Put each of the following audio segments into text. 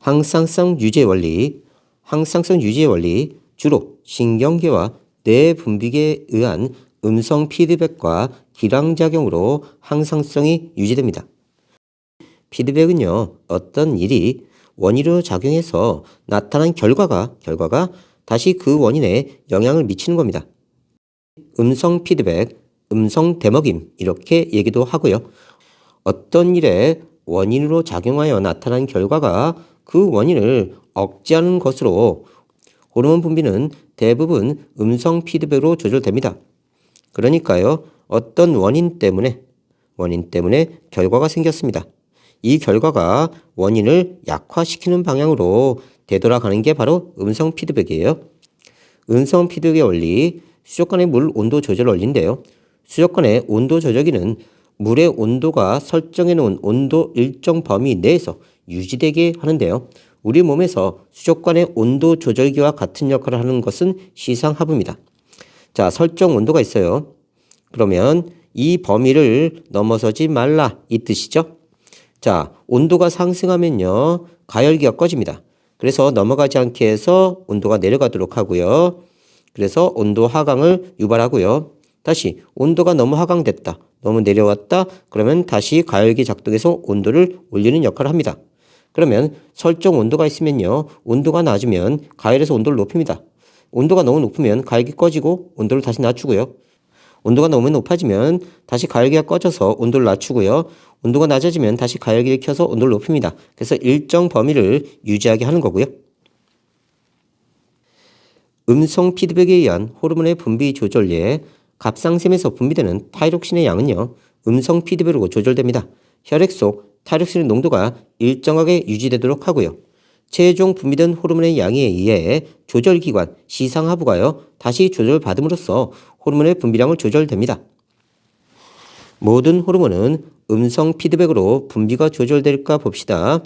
항상성 유지의 원리. 항상성 유지의 원리, 주로 신경계와 뇌 분비계에 의한 음성 피드백과 기량작용으로 항상성이 유지됩니다. 피드백은요, 어떤 일이 원인으로 작용해서 나타난 결과가 다시 그 원인에 영향을 미치는 겁니다. 음성 피드백, 음성 대먹임 이렇게 얘기도 하고요. 어떤 일에 원인으로 작용하여 나타난 결과가 그 원인을 억제하는 것으로 호르몬 분비는 대부분 음성 피드백으로 조절됩니다. 그러니까요, 어떤 원인 때문에 결과가 생겼습니다. 이 결과가 원인을 약화시키는 방향으로 되돌아가는 게 바로 음성 피드백이에요. 음성 피드백의 원리, 수족관의 물 온도 조절 원리인데요. 수족관의 온도 조절기는 물의 온도가 설정해 놓은 온도 일정 범위 내에서 유지되게 하는데요. 우리 몸에서 수족관의 온도 조절기와 같은 역할을 하는 것은 시상하부입니다. 자, 설정 온도가 있어요. 그러면 이 범위를 넘어서지 말라 이 뜻이죠. 자, 온도가 상승하면요, 가열기가 꺼집니다. 그래서 넘어가지 않게 해서 온도가 내려가도록 하고요. 그래서 온도 하강을 유발하고요. 다시 온도가 너무 하강됐다, 너무 내려왔다, 그러면 다시 가열기 작동해서 온도를 올리는 역할을 합니다. 그러면 설정 온도가 있으면요, 온도가 낮으면 가열에서 온도를 높입니다. 온도가 너무 높으면 가열기 꺼지고 온도를 다시 낮추고요. 온도가 너무 높아지면 다시 가열기가 꺼져서 온도를 낮추고요. 온도가 낮아지면 다시 가열기를 켜서 온도를 높입니다. 그래서 일정 범위를 유지하게 하는 거고요. 음성 피드백에 의한 호르몬의 분비 조절에 갑상샘에서 분비되는 타이록신의 양은요, 음성 피드백으로 조절됩니다. 혈액 속 타이록신의 농도가 일정하게 유지되도록 하고요. 최종 분비된 호르몬의 양에 의해 조절기관 시상하부가요, 다시 조절받음으로써 호르몬의 분비량을 조절됩니다. 모든 호르몬은 음성 피드백으로 분비가 조절될까 봅시다.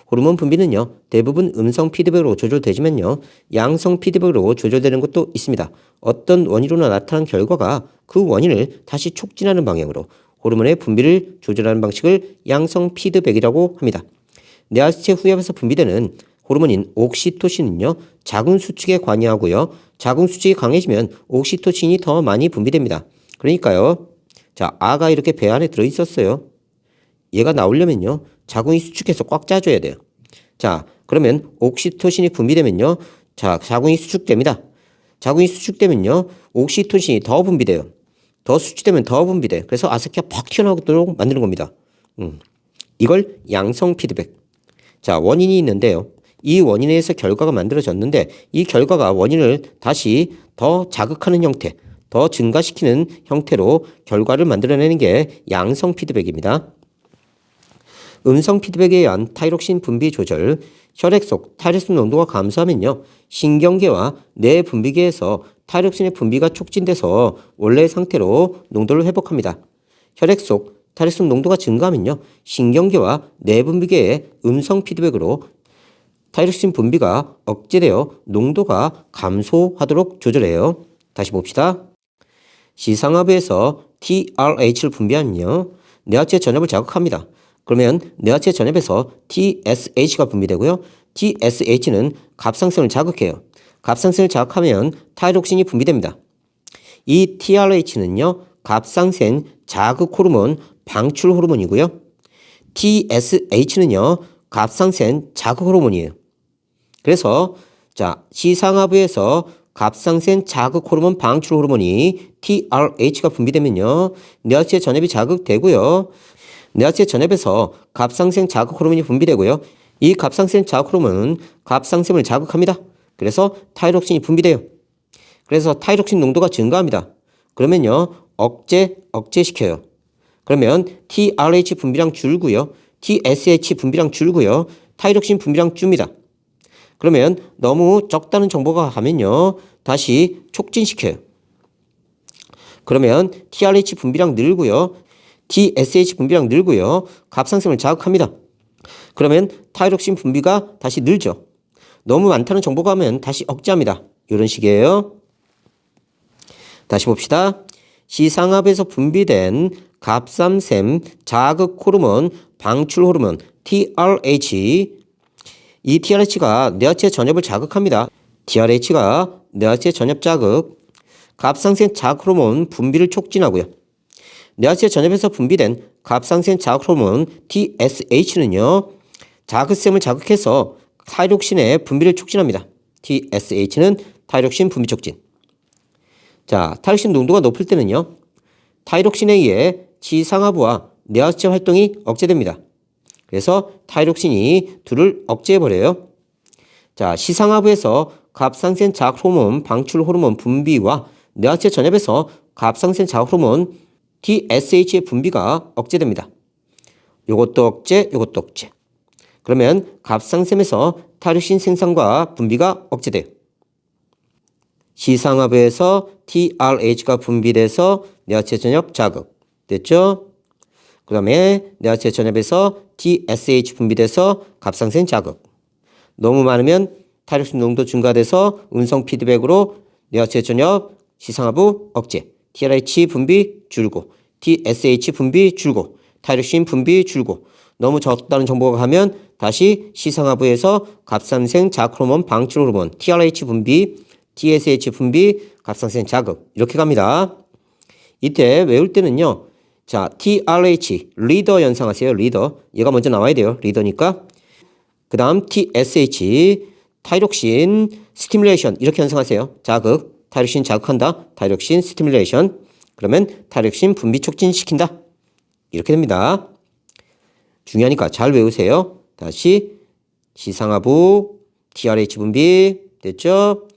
호르몬 분비는요, 대부분 음성 피드백으로 조절되지만요, 양성 피드백으로 조절되는 것도 있습니다. 어떤 원인으로 나타난 결과가 그 원인을 다시 촉진하는 방향으로 호르몬의 분비를 조절하는 방식을 양성 피드백이라고 합니다. 뇌하수체 후엽에서 분비되는 호르몬인 옥시토신은요, 자궁 수축에 관여하고요. 자궁 수축이 강해지면 옥시토신이 더 많이 분비됩니다. 그러니까요, 자, 아가 이렇게 배 안에 들어있었어요. 얘가 나오려면요, 자궁이 수축해서 꽉 짜줘야 돼요. 자, 그러면 옥시토신이 분비되면요, 자, 자궁이 수축됩니다. 자궁이 수축되면요, 옥시토신이 더 분비돼요. 더 수축되면 더 분비돼. 그래서 아스키가 팍 튀어나오도록 만드는 겁니다. 이걸 양성 피드백. 자, 원인이 있는데요. 이 원인에 의해서 결과가 만들어졌는데 이 결과가 원인을 다시 더 자극하는 형태, 더 증가시키는 형태로 결과를 만들어내는 게 양성 피드백입니다. 음성 피드백에 의한 타이록신 분비 조절, 혈액 속 타이록신 농도가 감소하면요, 신경계와 뇌 분비계에서 타이록신의 분비가 촉진돼서 원래의 상태로 농도를 회복합니다. 혈액 속 타이록신 농도가 증가하면요, 신경계와 뇌 분비계의 음성 피드백으로 타이록신 분비가 억제되어 농도가 감소하도록 조절해요. 다시 봅시다. 시상하부에서 TRH를 분비하면요, 뇌하체 전엽을 자극합니다. 그러면 뇌하체 전엽에서 TSH가 분비되고요. TSH는 갑상선을 자극해요. 갑상선을 자극하면 타이록신이 분비됩니다. 이 TRH는요, 갑상선 자극 호르몬 방출 호르몬이고요. TSH는요, 갑상선 자극 호르몬이에요. 그래서 자, 시상하부에서 갑상선 자극 호르몬 방출 호르몬이 TRH가 분비되면요, 뇌하체 전엽이 자극되고요. 뇌하체 전엽에서 갑상선 자극 호르몬이 분비되고요. 이 갑상선 자극 호르몬은 갑상샘을 자극합니다. 그래서 타이록신이 분비돼요. 그래서 타이록신 농도가 증가합니다. 그러면요, 억제시켜요. 그러면 TRH 분비량 줄고요. TSH 분비량 줄고요. 타이록신 분비량 줍니다. 그러면 너무 적다는 정보가 가면요, 다시 촉진시켜요. 그러면 TRH 분비량 늘고요. TSH 분비량 늘고요. 갑상선을 자극합니다. 그러면 타이록신 분비가 다시 늘죠. 너무 많다는 정보가 가면 다시 억제합니다. 이런 식이에요. 다시 봅시다. 시상하부에서 분비된 갑상샘 자극 호르몬 방출 호르몬 TRH, 이 TRH가 뇌하체 전엽을 자극합니다. TRH가 뇌하체 전엽 자극, 갑상선 자극 호르몬 분비를 촉진하고요. 뇌하체 전엽에서 분비된 갑상선 자극 호르몬 TSH는요. 자극샘을 자극해서 타이록신의 분비를 촉진합니다. TSH는 타이록신 분비 촉진. 자, 타이록신 농도가 높을 때는요. 타이록신에 의해 지상하부와 뇌하체 활동이 억제됩니다. 그래서 타이록신이 둘을 억제해버려요. 자, 시상하부에서 갑상선 자극 호르몬 방출 호르몬 분비와 뇌하체 전엽에서 갑상선 자극 호르몬 TSH의 분비가 억제됩니다. 요것도 억제, 요것도 억제. 그러면 갑상샘에서 타이록신 생산과 분비가 억제돼요. 시상하부에서 TRH가 분비돼서 뇌하체 전엽 자극. 됐죠? 그 다음에 뇌하체 전엽에서 TSH 분비돼서 갑상선 자극. 너무 많으면 타이록신 농도 증가돼서 음성 피드백으로 뇌하체 전엽, 시상하부 억제, TRH 분비 줄고, TSH 분비 줄고, 타이록신 분비 줄고. 너무 적다는 정보가 가면 다시 시상하부에서 갑상선 자극 호르몬 방출 호르몬, TRH 분비, TSH 분비, 갑상선 자극. 이렇게 갑니다. 이때 외울 때는요. 자, TRH, 리더 연상하세요. 리더. 얘가 먼저 나와야 돼요. 리더니까. 그 다음 TSH, 타이록신, 스티뮬레이션. 이렇게 연상하세요. 자극. 타이록신 자극한다. 타이록신, 스티뮬레이션. 그러면 타이록신 분비 촉진시킨다. 이렇게 됩니다. 중요하니까 잘 외우세요. 다시 시상하부, TRH 분비. 됐죠?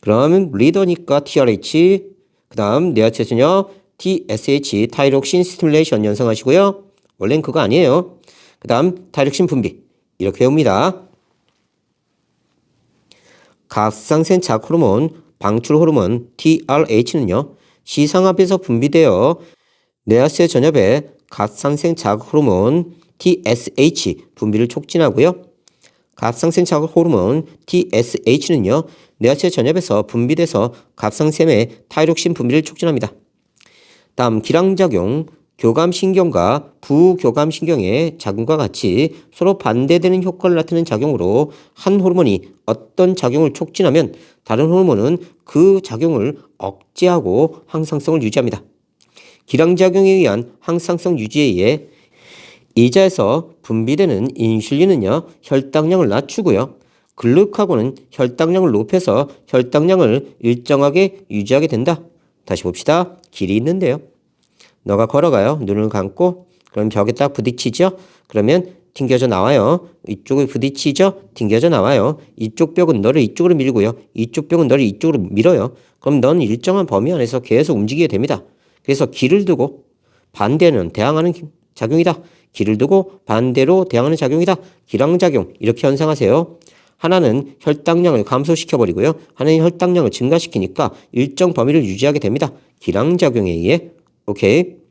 그럼 리더니까 TRH. 그 다음 뇌하체 전엽. TSH, 타이록신 스티뮬레이션 연상하시고요. 원래는 그거 아니에요. 그 다음 타이록신 분비. 이렇게 외웁니다. 갑상선 자극 호르몬, 방출 호르몬 TRH는요. 시상하부에서 분비되어 뇌하체 전엽에 갑상선 자극 호르몬 TSH 분비를 촉진하고요. 갑상선 자극 호르몬 TSH는요. 뇌하체 전엽에서 분비돼서 갑상샘의 타이록신 분비를 촉진합니다. 다음 기량작용, 교감신경과 부교감신경의 작용과 같이 서로 반대되는 효과를 나타내는 작용으로 한 호르몬이 어떤 작용을 촉진하면 다른 호르몬은 그 작용을 억제하고 항상성을 유지합니다. 기량작용에 의한 항상성 유지에 의해 이자에서 분비되는 인슐린은요, 혈당량을 낮추고요. 글루카곤은 혈당량을 높여서 혈당량을 일정하게 유지하게 된다. 다시 봅시다. 길이 있는데요. 너가 걸어가요. 눈을 감고. 그럼 벽에 딱 부딪히죠. 그러면 튕겨져 나와요. 이쪽에 부딪히죠. 튕겨져 나와요. 이쪽 벽은 너를 이쪽으로 밀고요. 이쪽 벽은 너를 이쪽으로 밀어요. 그럼 넌 일정한 범위 안에서 계속 움직이게 됩니다. 그래서 길을 두고 반대는 대항하는 작용이다. 길을 두고 반대로 대항하는 작용이다. 기량작용. 이렇게 현상하세요. 하나는 혈당량을 감소시켜버리고요. 하나는 혈당량을 증가시키니까 일정 범위를 유지하게 됩니다. 기량작용에 의해. 오케이.